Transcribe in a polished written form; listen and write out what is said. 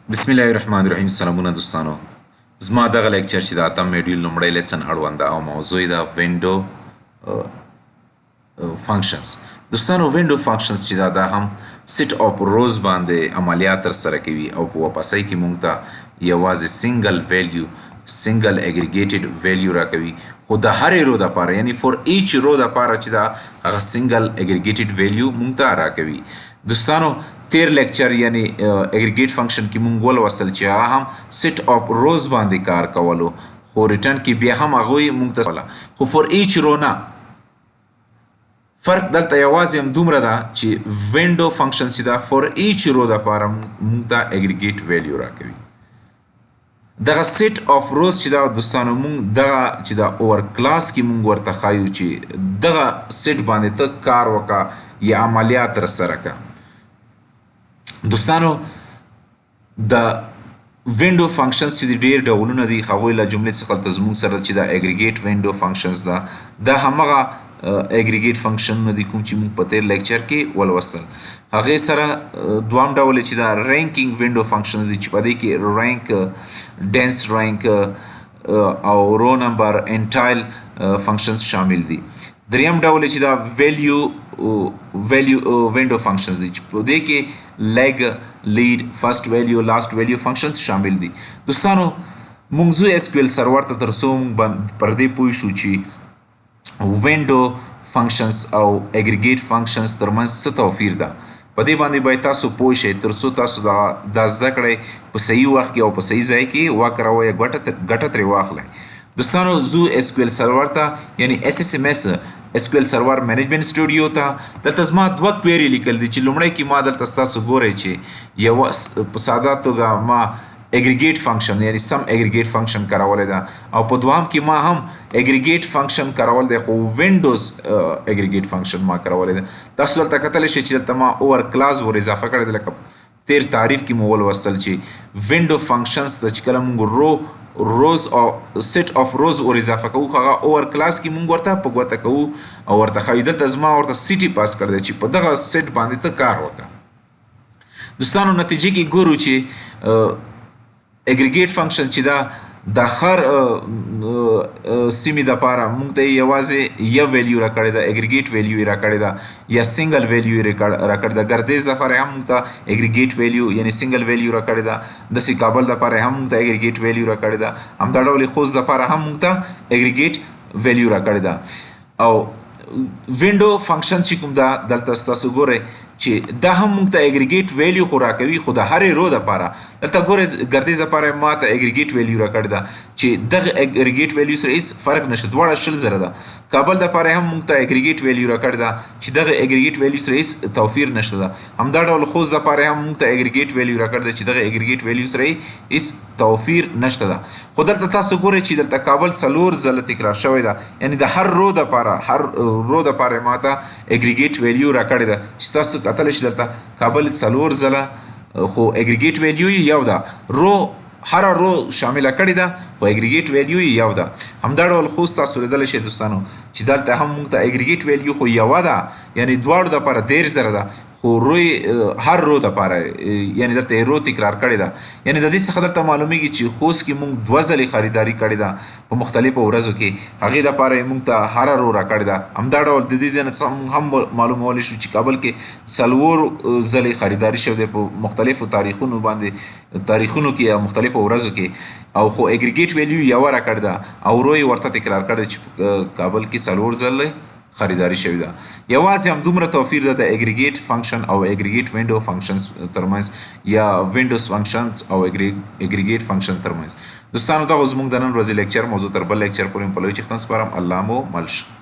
بسم الله الرحمن الرحیم. سلامونه دوستانو. زما دغه لیکچر چې د اتم میډیول لومړی لیسن اړوند او موضوع یې د وینډو فنکشنز. دوستانو وینډو فنکشنز چې دا هم سیټ اف روز باندې عملیات ترسره کوي او په واپسۍ کې مونږ ته یوازې سنگل ویلیو سنگل اګریګیټډ ویلیو راکوي، خو د هرې رو دپاره یعنی فور ایچ رو دپاره چې دا هغه سنگل اګریګیټډ ویلیو مونږ ته راکوي. دوستانو تیر لیکچر یعنی اګریګیټ فنکشن کې مونږ ولوستل چې هغه هم سیټ اف روز باندې کار کولو، خو ریټرن کې بیا هم هغوی مونږ ته خو فور ایچ رو نه. فرق دلته یوازې هم دومره ده چې وینډو فنکشن چې دا فور ایچ رو دپاره مونږ ته اګریګیټ ویلیو راکوي. دغه سیټ اف روز چې دا دوستانو مونږ دغه چې دا اوور کلاس کې مونږ ورته ښایو چې دغه سیټ باندې ته کار وکړه یا عملیات ترسره کړه. دوستانو د وینډو فنکشنز چې ډېر ډولونه دي، هغوی له جملې څخه دلته زموږ سره چې دا اګریګیټ وینډو فنکشنز ده، دا همغه اګریګیټ فنکشنونه دي کوم چې موږ په تیر لیکچر کې ولوستل. هغې سره دوام ډول چې دا رینکینګ وینډو فنکشنز دي چې په دې کې رینک، ډینس رینک او رو نمبر انټایل فنکشنز شامل دي. دریم ډول چې دا ویلیو وینډو فنکشنز دي چې په دې کې لیگ، لیډ، فرست ویلیو، لاست ویلیو فنکشنز شامل دي. دوستانو موږ زو اس کیو ایل سرور ته تر څو پر دې پوه شو چې وینډو فنکشنز او اګریګیټ فنکشنز ترمنځ څه توپیر ده، په دې باندې باید تاسو پوه شئ تر څو تاسو دا زده کړئ په صحیح وخت کې او په صحیح ځای کې وکاروئ، ګټه ترې واخلئ. دوستانو زو اس کیو ایل سرور ته یعنی اس اس ام ایس اس کیو ایل سرور مینجمنت سټوډیو ته دلته زما دوه کویري لیکل دي چې لومړی کې ما دلته ستاسو ګورئ چې یو په ساده توګه ما اګریګیټ فنکشن یعنی سم اګریګیټ فنکشن کارولی ده، او په دوهم کې ما هم اګریګیټ فنکشن کارول دی خو وینډوز اګریګیټ فنکشن ما کارولی ده. تاسو دلته کتلی شئ چې دلته ما اوور کلاس ور اضافه کړی دی، لکه تیر تعریف کې مو ولوستل چې وینډو فنکشنز ته چې کله مونږ روز او سیټ اف روز ور اضافه کوو، هغه اوور کلاس کې مونږ ورته په ګوته کوو او ورته ښایو. دلته زما ورته سیټي پاس کړی دی چې په دغه سیټ باندې ته کار وکړه. دوستانو نتیجې کې ګورو چې اګریګیټ فنکشن چې دا د هر سیمې دپاره مونږ ته یوازې یو ویلیو راکړې ده، اګریګیټ ویلیو یې راکړې ده یا سنګل ویلیو یې راکړې ده. ګردیز دپاره هم مونږ ته اګریګیټ ویلیو یعنی سنګل ویلیو راکړې ده، داسې کابل دپاره هم مونږ ته اګریګیټ ویلیو راکړې ده، همدا ډول خوست دپاره هم مونږ ته اګریګیټ ویلیو راکړې ده. او وینډو فنکشن چې کوم ده دلته ستاسو ګورئ چې دا هم مونږ ته اګریګیټ ویلیو خو راکوي، خو د هرې رو دپاره دلته ګورئ ګردیز دپاره ما ته اګریګیټ ویلیو راکړې ده چې دغه اګریګیټ ویلیو سره هېڅ فرق نشته، دواړه 100,000 ده. کابل دپاره هم مونږ ته اګریګیټ ویلیو راکړې ده چې دغه اګریګیټ ویلیو سره هېڅ توپیر نشته ده. همدا ډول خوست دپاره هم مونږ ته اګریګیټ ویلیو راکړې ده چې دغه اګریګیټ ویلیو سره هېڅ توپیر نشته ده. خو دلته تاسو ګورئ چې دلته کابل 4 ځله تکرار شوی ده، یعنی د هر رو دپاره ما ته اګریګیټ ویلیو راکړې ده چې تاسو کتلی شئ دلته کابل 4 ځله، خو اګریګیټ ویلیو یې یو ده، رو هر رو شامله کړې ده خو اګریګیټ ویلیو یې یو ده. همدا ډول خوست تاسو لیدلی شئ دوستانو چې دلته هم مونږ ته اګریګیټ ویلیو خو یوه ده، یعنی دواړو دپاره 13,000 ده، خو روی هر رو دپاره یعنی دلته یې رو تکرار کړې ده. یعنی د دې څخه دلته معلومیږي چې خوست کې مونږ 2 ځلې خریداري کړې ده په مختلفو ورځو کې، هغې دپاره یې مونږ ته هره رو راکړې ده. همدا ډول د دې ځای نه څخه مونږ هم معلومولی شو چې کابل کې 4 ځلې خریداري شوی دی په مختلفو تاریخونو کې یا مختلفو ورځو کې، او خو اګریګیټ ویلیو یوه راکړې ده او رو یې ورته تکرار کړی چې کابل کې 4 ځلې خریداري شوې ده. یوازې هم دومره توپیر ده د اګریګیټ فنکشن او اګریګیټ وینډو فنکشنز ترمنځ یا وینډوز فنکشنز او اګریګیټ فنکشن ترمنځ. دوستانو دغه زموږ د نن ورځې لیکچر موضوع تر بل لیکچر پورې په لوی چښتن سپارم. الله مو مل شه.